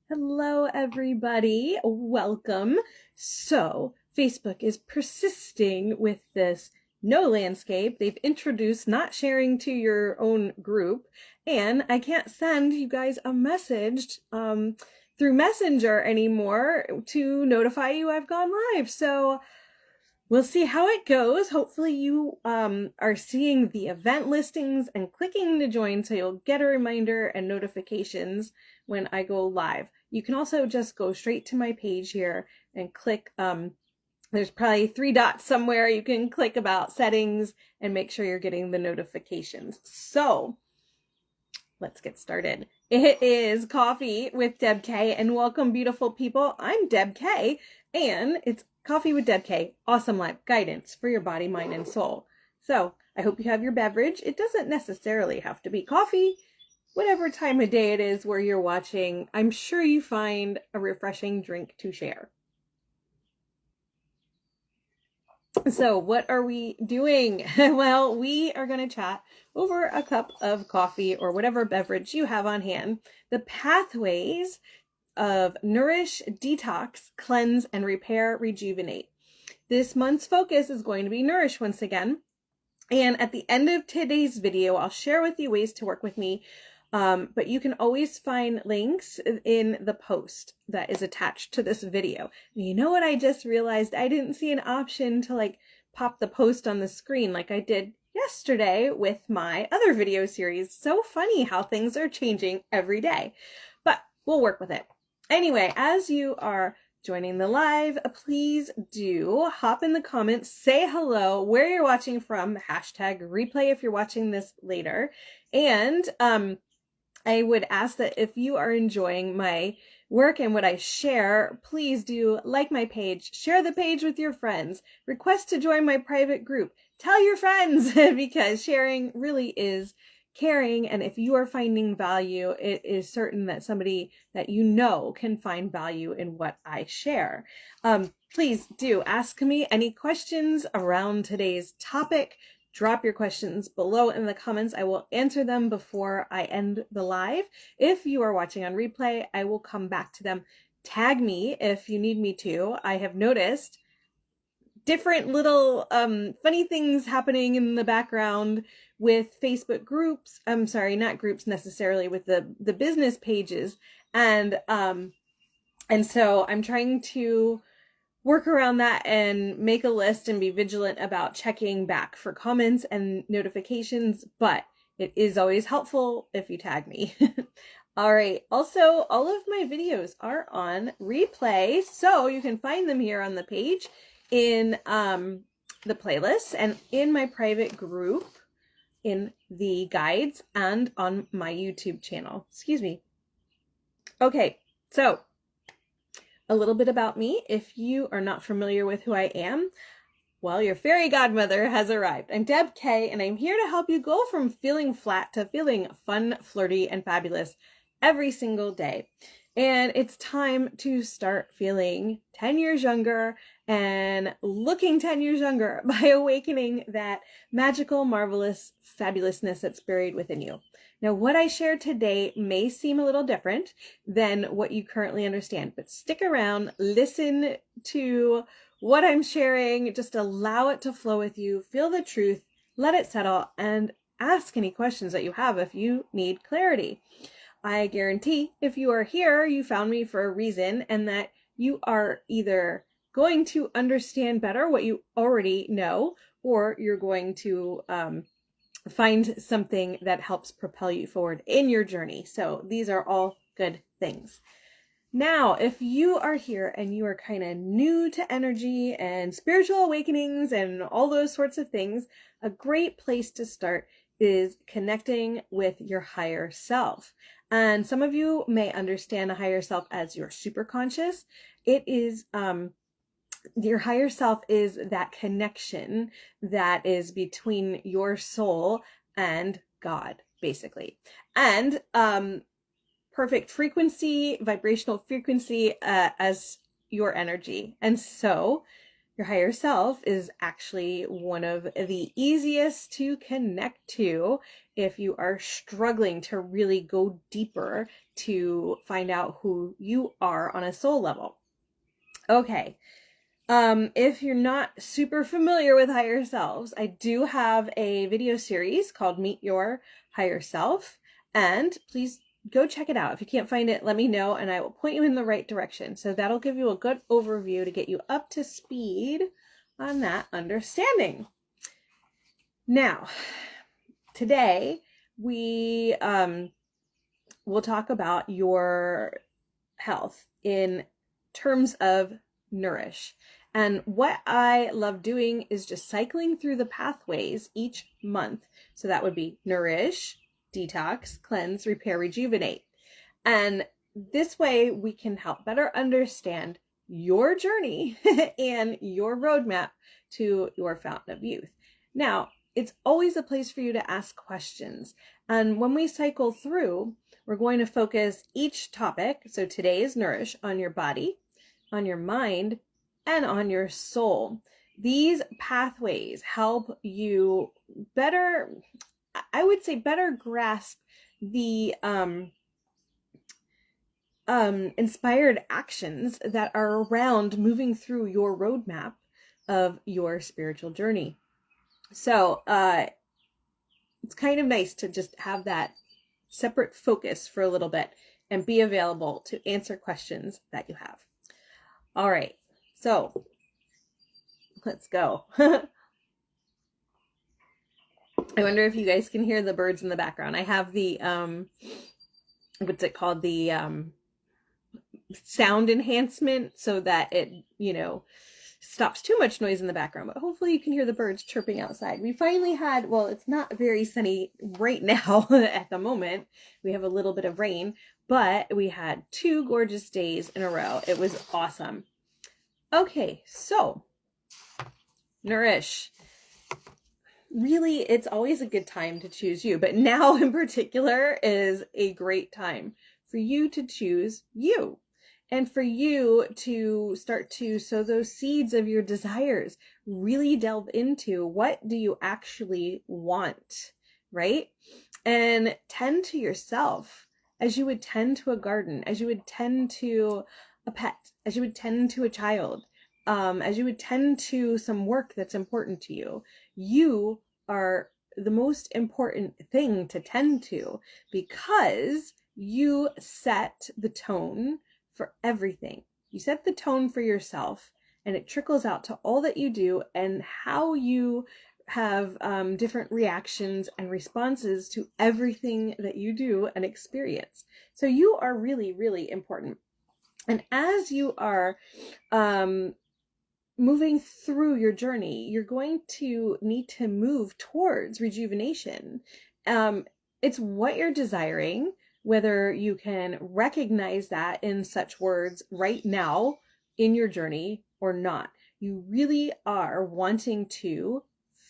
Hello, everybody. Welcome. So, Facebook is persisting with this no landscape. They've introduced not sharing to your own group, and I can't send you guys a message through Messenger anymore to notify you I've gone live. So, we'll see how it goes. Hopefully you are seeing the event listings and clicking to join so you'll get a reminder and notifications when I go live. You can also just go straight to my page here and click, there's probably 3 dots somewhere. You can click about settings and make sure you're getting the notifications. So let's get started. It is Coffee with DEB.K, and welcome, beautiful people. I'm DEB.K, and it's Coffee with DEB.K, awesome life guidance for your body, mind, and soul. So I hope you have your beverage. It doesn't necessarily have to be coffee. Whatever time of day it is where you're watching, I'm sure you find a refreshing drink to share. So what are we doing? Well, we are going to chat over a cup of coffee or whatever beverage you have on hand, the pathways of nourish, detox, cleanse, and repair, rejuvenate. This month's focus is going to be nourish once again. And at the end of today's video, I'll share with you ways to work with me. But you can always find links in the post that is attached to this video. And you know what I just realized? I didn't see an option to pop the post on the screen like I did yesterday with my other video series. So funny how things are changing every day, but we'll work with it. Anyway, as you are joining the live, please do hop in the comments, say hello, where you're watching from, hashtag replay if you're watching this later. And I would ask that if you are enjoying my work and what I share, please do like my page, share the page with your friends, request to join my private group, tell your friends, because sharing really is caring. And if you are finding value, it is certain that somebody that you know can find value in what I share. Please do ask me any questions around today's topic. Drop your questions below in the comments. I will answer them before I end the live. If you are watching on replay, I will come back to them. Tag me if you need me to. I have noticed different little funny things happening in the background with Facebook groups. I'm sorry, not groups necessarily, with the business pages. And so I'm trying to work around that and make a list and be vigilant about checking back for comments and notifications, but it is always helpful if you tag me. All right. Also, all of my videos are on replay, so you can find them here on the page in the playlist and in my private group in the guides and on my YouTube channel. Excuse me. Okay, so a little bit about me. If you are not familiar with who I am, well, your fairy godmother has arrived. I'm DEB.K, and I'm here to help you go from feeling flat to feeling fun, flirty, and fabulous every single day. And it's time to start feeling 10 years younger and looking 10 years younger by awakening that magical, marvelous fabulousness that's buried within you. Now, what I share today may seem a little different than what you currently understand, but stick around, listen to what I'm sharing, just allow it to flow with you, feel the truth, let it settle, and ask any questions that you have if you need clarity. I guarantee if you are here, you found me for a reason, and that you are either going to understand better what you already know, or you're going to find something that helps propel you forward in your journey. So these are all good things. Now, if you are here and you are kind of new to energy and spiritual awakenings and all those sorts of things, a great place to start is connecting with your higher self. And some of you may understand a higher self as your superconscious. It is your higher self is that connection that is between your soul and God, basically. And perfect frequency, vibrational frequency as your energy. And so Your higher self is actually one of the easiest to connect to if you are struggling to really go deeper to find out who you are on a soul level. Okay. If you're not super familiar with higher selves, I do have a video series called Meet Your Higher Self, and please go check it out. If you can't find it, let me know and I will point you in the right direction. So that'll give you a good overview to get you up to speed on that understanding. Now, today we will talk about your health in terms of Nourish. And what I love doing is just cycling through the pathways each month. So that would be Nourish, Detox, Cleanse, Repair, Rejuvenate. And this way we can help better understand your journey and your roadmap to your fountain of youth. Now, it's always a place for you to ask questions. And when we cycle through, we're going to focus each topic. So today is Nourish on your body, on your mind, and on your soul. These pathways help you better, I would say, better grasp the inspired actions that are around moving through your roadmap of your spiritual journey. So it's kind of nice to just have that separate focus for a little bit and be available to answer questions that you have. All right, so let's go. I wonder if you guys can hear the birds in the background. I have the, what's it called? The sound enhancement so that it, stops too much noise in the background, but hopefully you can hear the birds chirping outside. We finally had, well, it's not very sunny right now at the moment. We have a little bit of rain, but we had 2 gorgeous days in a row. It was awesome. Okay, so Nourish. Really, it's always a good time to choose you, but now in particular is a great time for you to choose you. And for you to start to sow those seeds of your desires, really delve into what do you actually want, right? And tend to yourself as you would tend to a garden, as you would tend to a pet, as you would tend to a child, as you would tend to some work that's important to you. You are the most important thing to tend to because you set the tone for everything. You set the tone for yourself and it trickles out to all that you do and how you have different reactions and responses to everything that you do and experience. So you are really, really important. And as you are moving through your journey, you're going to need to move towards rejuvenation. It's what you're desiring, whether you can recognize that in such words right now in your journey or not. You really are wanting to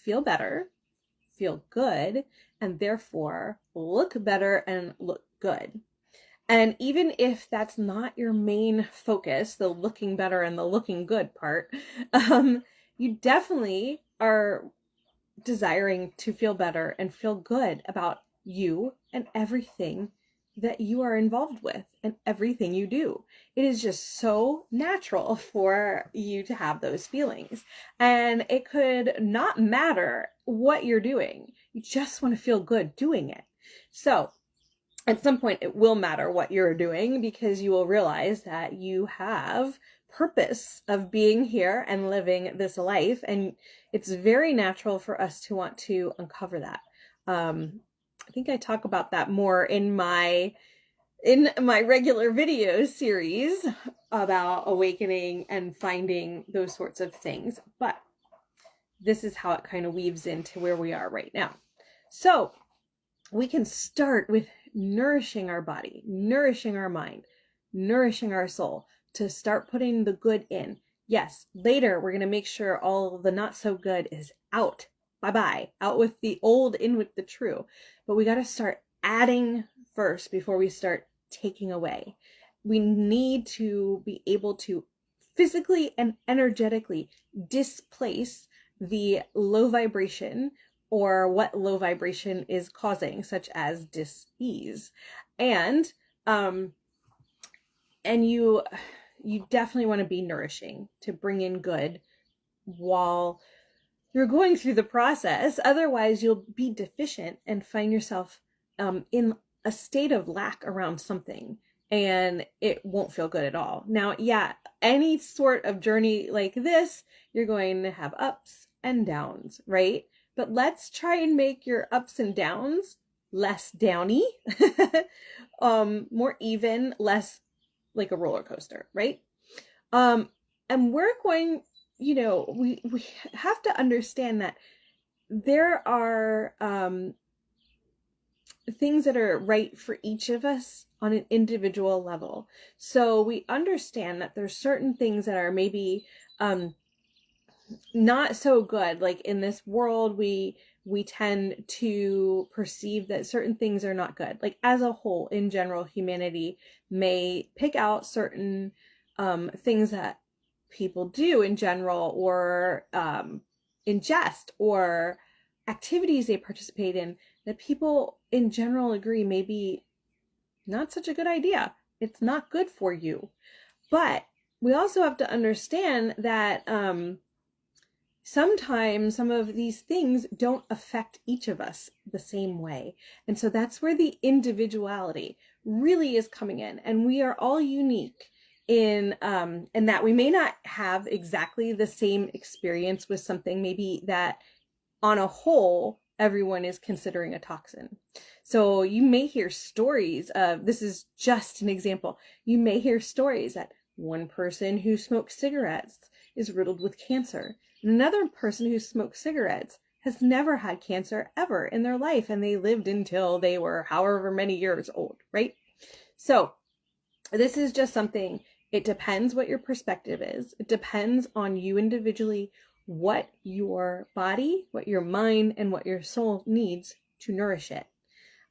feel better, feel good, and therefore look better and look good. And even if that's not your main focus, the looking better and the looking good part, you definitely are desiring to feel better and feel good about you and everything that you are involved with and everything you do. It is just so natural for you to have those feelings. And it could not matter what you're doing. You just want to feel good doing it. So at some point it will matter what you're doing because you will realize that you have purpose of being here and living this life. And it's very natural for us to want to uncover that. I think I talk about that more in my regular video series about awakening and finding those sorts of things. But this is how it kind of weaves into where we are right now. So we can start with nourishing our body, nourishing our mind, nourishing our soul to start putting the good in. Yes, later we're going to make sure all the not so good is out. Bye-bye. Out with the old, in with the true. But we got to start adding first before we start taking away. We need to be able to physically and energetically displace the low vibration or what low vibration is causing, such as dis-ease. And you definitely want to be nourishing to bring in good while you're going through the process. Otherwise, you'll be deficient and find yourself in a state of lack around something, and it won't feel good at all. Now, yeah, any sort of journey like this, you're going to have ups and downs, right? But let's try and make your ups and downs less downy, more even, less like a roller coaster, right? And we're going, we have to understand that there are things that are right for each of us on an individual level. So we understand that there's certain things that are maybe not so good. Like in this world, we tend to perceive that certain things are not good. Like as a whole, in general, humanity may pick out certain things that people do in general, or ingest, or activities they participate in, that people in general agree may be not such a good idea. It's not good for you. But we also have to understand that sometimes some of these things don't affect each of us the same way. And so that's where the individuality really is coming in. And we are all unique in that we may not have exactly the same experience with something maybe that on a whole everyone is considering a toxin. So you may hear stories of, this is just an example, you may hear stories that one person who smokes cigarettes is riddled with cancer, and another person who smokes cigarettes has never had cancer ever in their life, and they lived until they were however many years old, right? So this is just something, it depends what your perspective is. It depends on you individually, what your body, what your mind, and what your soul needs to nourish it.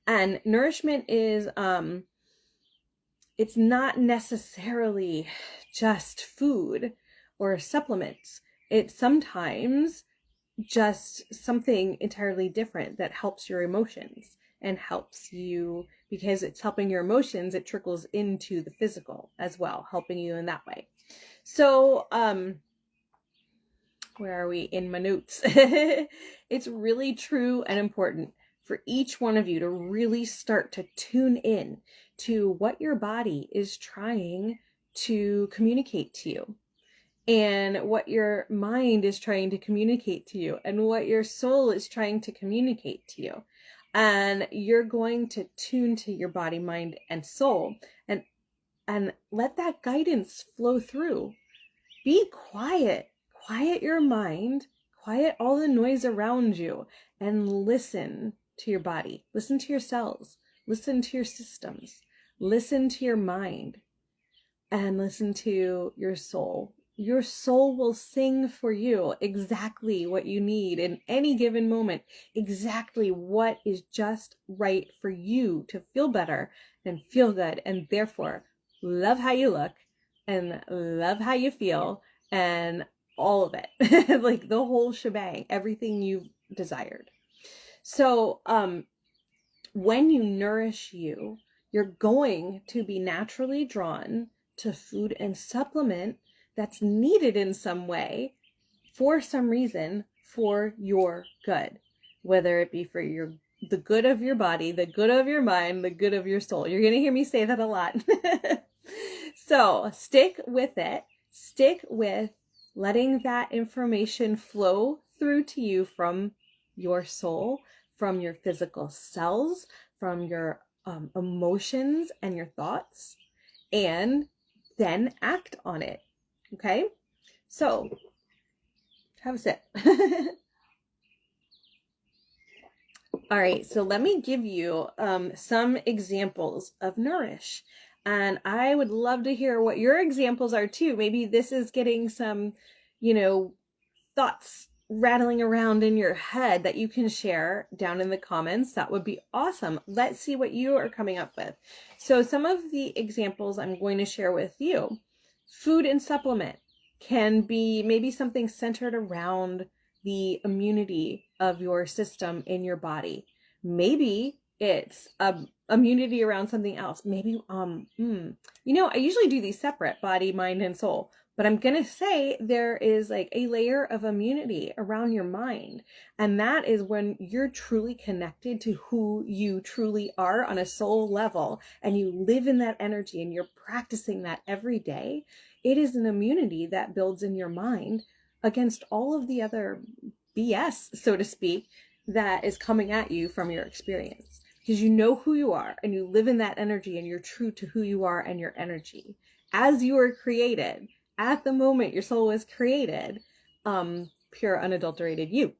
And nourishment is, it's not necessarily just food or supplements. It's sometimes just something entirely different that helps your emotions and helps you, because it's helping your emotions, it trickles into the physical as well, helping you in that way. So, where are we in my notes? It's really true and important for each one of you to really start to tune in to what your body is trying to communicate to you, and what your mind is trying to communicate to you, and what your soul is trying to communicate to you. And you're going to tune to your body, mind, and soul, and let that guidance flow through. Be quiet. Quiet your mind, quiet all the noise around you, and listen to your body. Listen to your cells. Listen to your systems. Listen to your mind, and listen to your soul. Your soul will sing for you exactly what you need in any given moment, exactly what is just right for you to feel better and feel good, and therefore love how you look and love how you feel, and all of it, like the whole shebang, everything you've desired. So when you nourish you, you're going to be naturally drawn to food and supplement that's needed in some way, for some reason, for your good, whether it be for the good of your body, the good of your mind, the good of your soul. You're going to hear me say that a lot. So stick with it. Stick with letting that information flow through to you from your soul, from your physical cells, from your emotions and your thoughts, and then act on it. Okay? So, have a sip. All right, so let me give you some examples of nourish. And I would love to hear what your examples are too. Maybe this is getting some, thoughts rattling around in your head that you can share down in the comments. That would be awesome. Let's see what you are coming up with. So some of the examples I'm going to share with you. Food and supplement. can be maybe something centered around the immunity of your system in your body. Maybe it's immunity around something else. Maybe, I usually do these separate, body, mind, and soul. But I'm going to say there is like a layer of immunity around your mind. And that is when you're truly connected to who you truly are on a soul level, and you live in that energy and you're practicing that every day. It is an immunity that builds in your mind against all of the other BS, so to speak, that is coming at you from your experience. Because you know who you are and you live in that energy and you're true to who you are and your energy. As you were created, at the moment your soul was created, pure unadulterated you.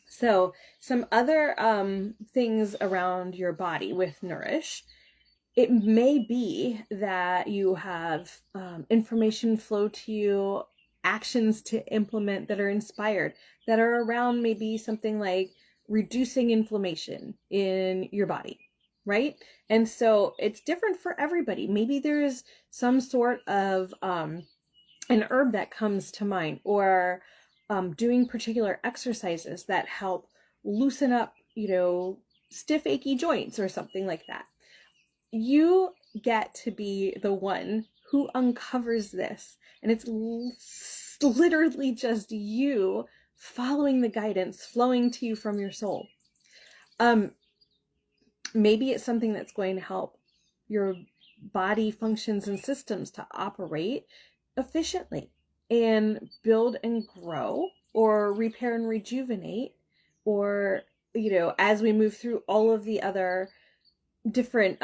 So some other things around your body with Nourish. It may be that you have information flow to you, actions to implement that are inspired, that are around maybe something like reducing inflammation in your body, right? And so it's different for everybody. Maybe there's some sort of an herb that comes to mind, or doing particular exercises that help loosen up, stiff, achy joints or something like that. You get to be the one who uncovers this, and it's literally just you following the guidance flowing to you from your soul. Maybe it's something that's going to help your body functions and systems to operate efficiently and build and grow, or repair and rejuvenate, or as we move through all of the other different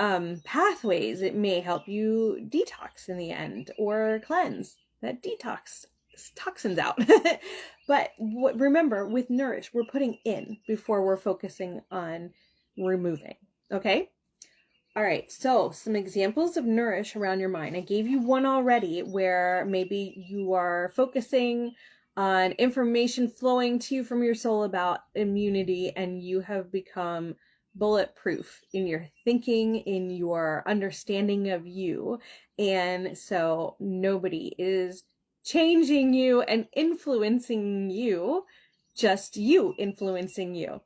pathways, it may help you detox in the end, or cleanse that detox toxins out. But remember, with Nourish, we're putting in before we're focusing on removing. Okay. All right, so some examples of Nourish around your mind. I gave you one already where maybe you are focusing on information flowing to you from your soul about immunity, and you have become bulletproof in your thinking, in your understanding of you. And so nobody is changing you and influencing you, just you influencing you.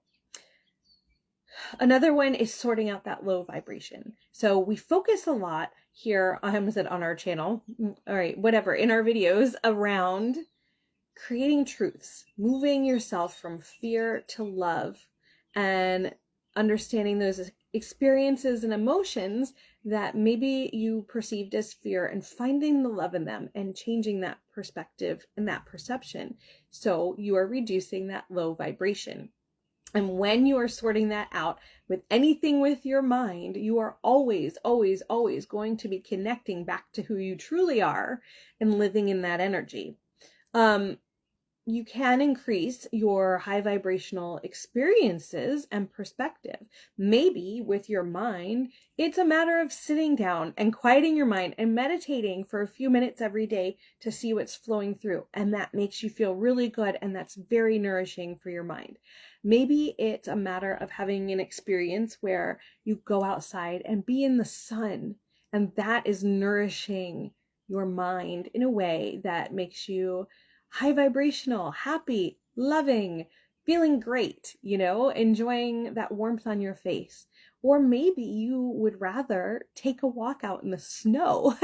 Another one is sorting out that low vibration. So we focus a lot here, on our channel, all right, whatever, in our videos around creating truths, moving yourself from fear to love, and understanding those experiences and emotions that maybe you perceived as fear, and finding the love in them and changing that perspective and that perception. So you are reducing that low vibration. And when you are sorting that out with anything with your mind, you are always, always, always going to be connecting back to who you truly are and living in that energy. You can increase your high vibrational experiences and perspective. Maybe with your mind, it's a matter of sitting down and quieting your mind and meditating for a few minutes every day to see what's flowing through. And that makes you feel really good, and that's very nourishing for your mind. Maybe it's a matter of having an experience where you go outside and be in the sun, and that is nourishing your mind in a way that makes you high vibrational, happy, loving, feeling great, enjoying that warmth on your face. Or maybe you would rather take a walk out in the snow.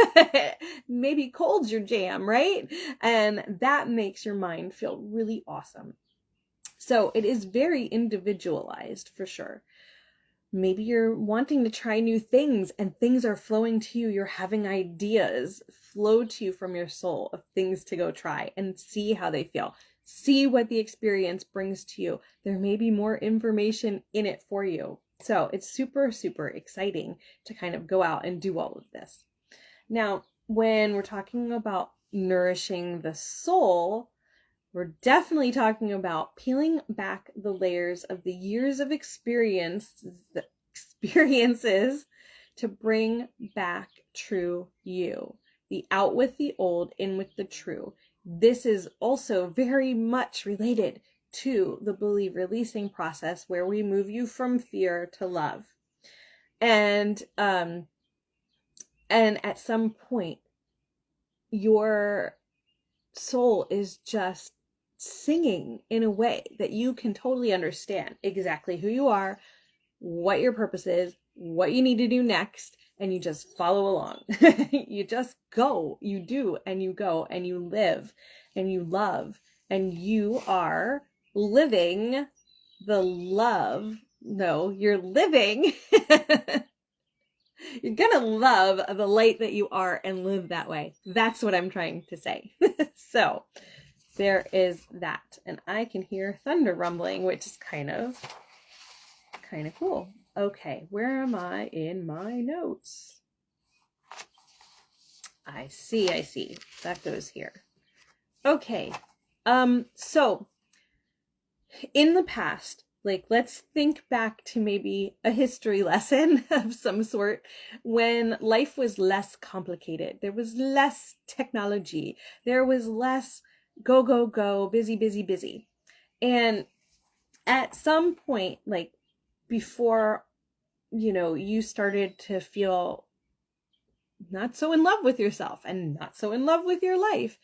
Maybe cold's your jam, right? And that makes your mind feel really awesome. So it is very individualized for sure. Maybe you're wanting to try new things and things are flowing to you. You're having ideas flow to you from your soul of things to go try and see how they feel. See what the experience brings to you. There may be more information in it for you. So it's super, super exciting to kind of go out and do all of this. Now, when we're talking about nourishing the soul, we're definitely talking about peeling back the layers of the years of experiences to bring back true you. The out with the old, in with the true. This is also very much related to the believe releasing process, where we move you from fear to love. And at some point, your soul is just singing in a way that you can totally understand exactly who you are, what your purpose is, what you need to do next, and you just follow along. You just go, you do, and you go, and you live, and you love, and you are living the love. No, you're living. You're gonna love the light that you are and live that way. That's what I'm trying to say. So there is that. And I can hear thunder rumbling, which is kind of cool. Okay, where am I in my notes? I see. That goes here. Okay. So in the past, like, let's think back to maybe a history lesson of some sort when life was less complicated. There was less technology. There was less go, busy. And at some point, like before, you started to feel not so in love with yourself and not so in love with your life,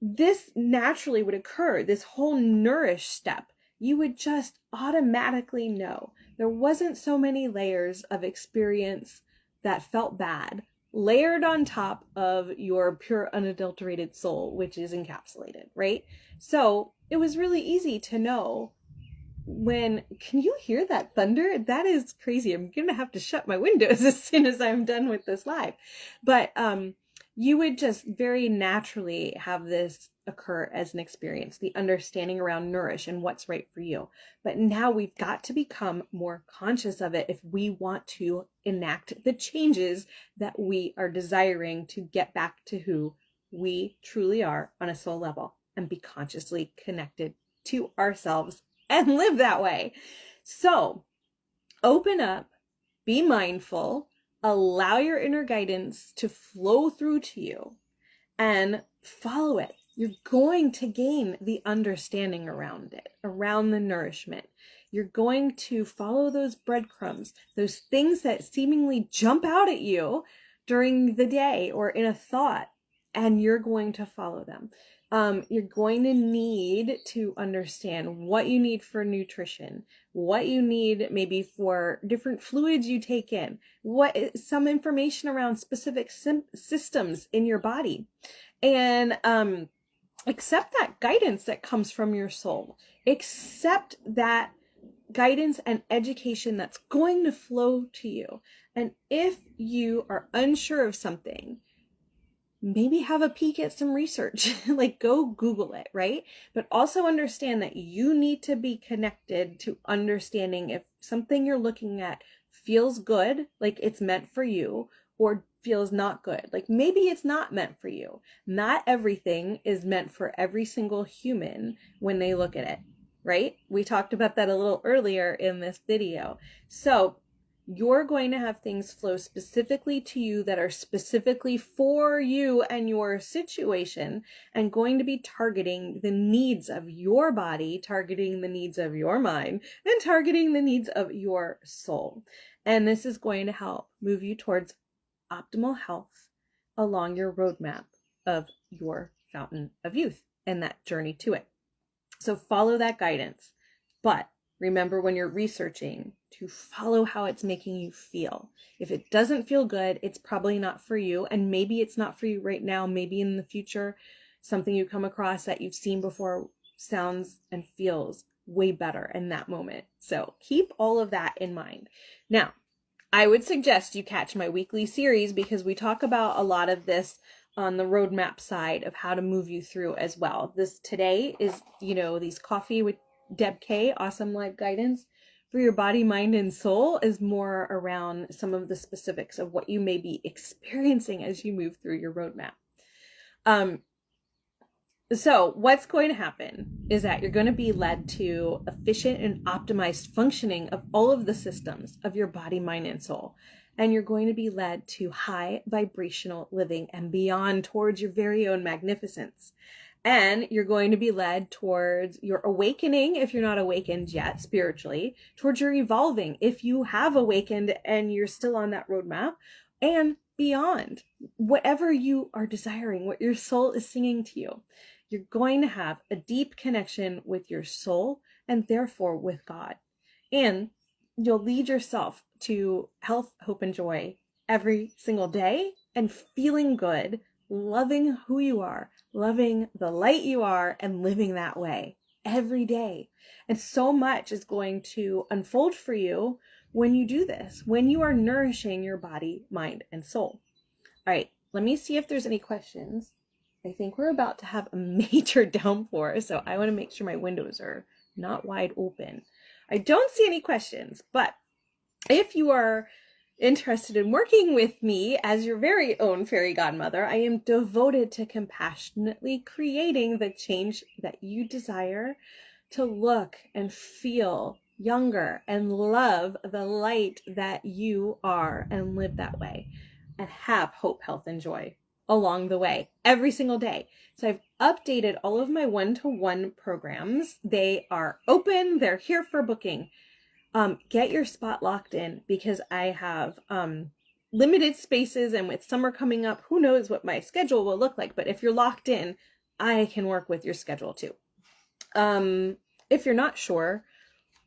this naturally would occur. This whole nourish step, you would just automatically know. There wasn't so many layers of experience that felt bad layered on top of your pure unadulterated soul, which is encapsulated, right? So it was really easy to know can you hear that thunder? That is crazy. I'm gonna have to shut my windows as soon as I'm done with this live. But you would just very naturally have this occur as an experience, the understanding around nourish and what's right for you. But now we've got to become more conscious of it if we want to enact the changes that we are desiring to get back to who we truly are on a soul level and be consciously connected to ourselves and live that way. So open up, be mindful, allow your inner guidance to flow through to you and follow it. You're going to gain the understanding around it, around the nourishment. You're going to follow those breadcrumbs, those things that seemingly jump out at you during the day or in a thought, and you're going to follow them. You're going to need to understand what you need for nutrition, what you need maybe for different fluids you take in, some information around specific systems in your body, and accept that guidance that comes from your soul. Accept that guidance and education that's going to flow to you. And if you are unsure of something, maybe have a peek at some research, like go Google it, right? But also understand that you need to be connected to understanding if something you're looking at feels good, like it's meant for you, or feels not good. Like maybe it's not meant for you. Not everything is meant for every single human when they look at it, right? We talked about that a little earlier in this video. So you're going to have things flow specifically to you that are specifically for you and your situation, and going to be targeting the needs of your body, targeting the needs of your mind, and targeting the needs of your soul. And this is going to help move you towards optimal health along your roadmap of your fountain of youth and that journey to it. So follow that guidance, but remember when you're researching to follow how it's making you feel. If it doesn't feel good, it's probably not for you. And maybe it's not for you right now. Maybe in the future, something you come across that you've seen before sounds and feels way better in that moment. So keep all of that in mind. Now, I would suggest you catch my weekly series because we talk about a lot of this on the roadmap side of how to move you through as well. This today is, these coffee with DEB.K, awesome life guidance for your body, mind, and soul, is more around some of the specifics of what you may be experiencing as you move through your roadmap. So what's going to happen is that you're going to be led to efficient and optimized functioning of all of the systems of your body, mind, and soul. And you're going to be led to high vibrational living and beyond, towards your very own magnificence. And you're going to be led towards your awakening, if you're not awakened yet spiritually, towards your evolving, if you have awakened and you're still on that roadmap, and beyond whatever you are desiring, what your soul is singing to you. You're going to have a deep connection with your soul and therefore with God. And you'll lead yourself to health, hope, and joy every single day and feeling good, loving who you are, loving the light you are, and living that way every day. And so much is going to unfold for you when you do this, when you are nourishing your body, mind, and soul. All right, let me see if there's any questions. I think we're about to have a major downpour, so I want to make sure my windows are not wide open. I don't see any questions, but if you are interested in working with me as your very own fairy godmother, I am devoted to compassionately creating the change that you desire to look and feel younger and love the light that you are and live that way and have hope, health, and joy along the way every single day. So I've updated all of my one-to-one programs. They are open. They're here for booking. Get your spot locked in because I have limited spaces, and with summer coming up, who knows what my schedule will look like. But if you're locked in, I can work with your schedule too. If you're not sure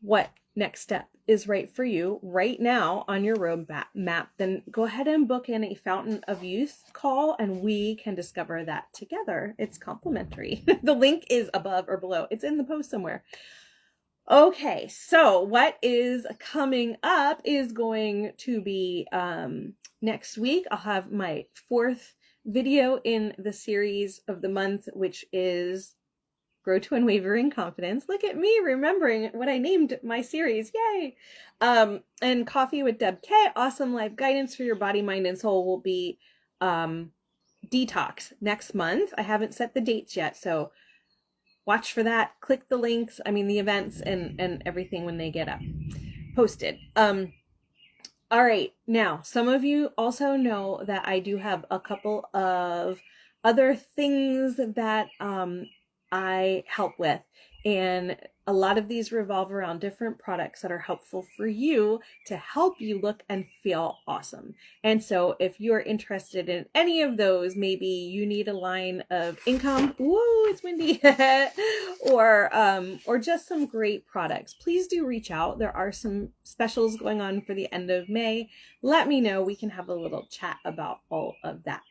what next step is right for you right now on your roadmap, then go ahead and book in a Fountain of Youth call and we can discover that together. It's complimentary. The link is above or below. It's in the post somewhere. Okay, so what is coming up is going to be next week. I'll have my 4th video in the series of the month, which is Grow to Unwavering Confidence. Look at me remembering what I named my series. Yay! And Coffee with DEB.K, awesome life guidance for your body, mind, and soul will be detox next month. I haven't set the dates yet, so watch for that. Click the links, the events and everything when they get up posted. All right. Now, some of you also know that I do have a couple of other things that I help with. And a lot of these revolve around different products that are helpful for you to help you look and feel awesome. And so if you're interested in any of those, maybe you need a line of income, whoa, it's windy, or just some great products, please do reach out. There are some specials going on for the end of May. Let me know. We can have a little chat about all of that.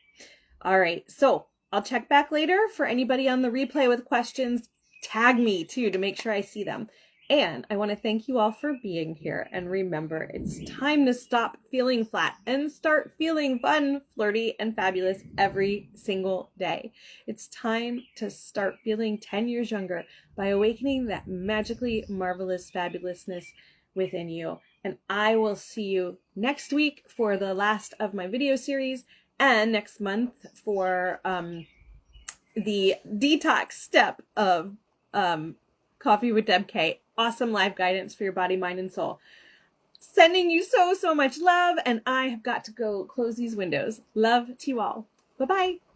All right. So I'll check back later. For anybody on the replay with questions, tag me too to make sure I see them. And I want to thank you all for being here. And remember, it's time to stop feeling flat and start feeling fun, flirty, and fabulous every single day. It's time to start feeling 10 years younger by awakening that magically marvelous fabulousness within you. And I will see you next week for the last of my video series, and next month for the detox step of Coffee with DEB.K. Awesome life guidance for your body, mind, and soul. Sending you so much love, and I have got to go close these windows. Love to you all. Bye-bye.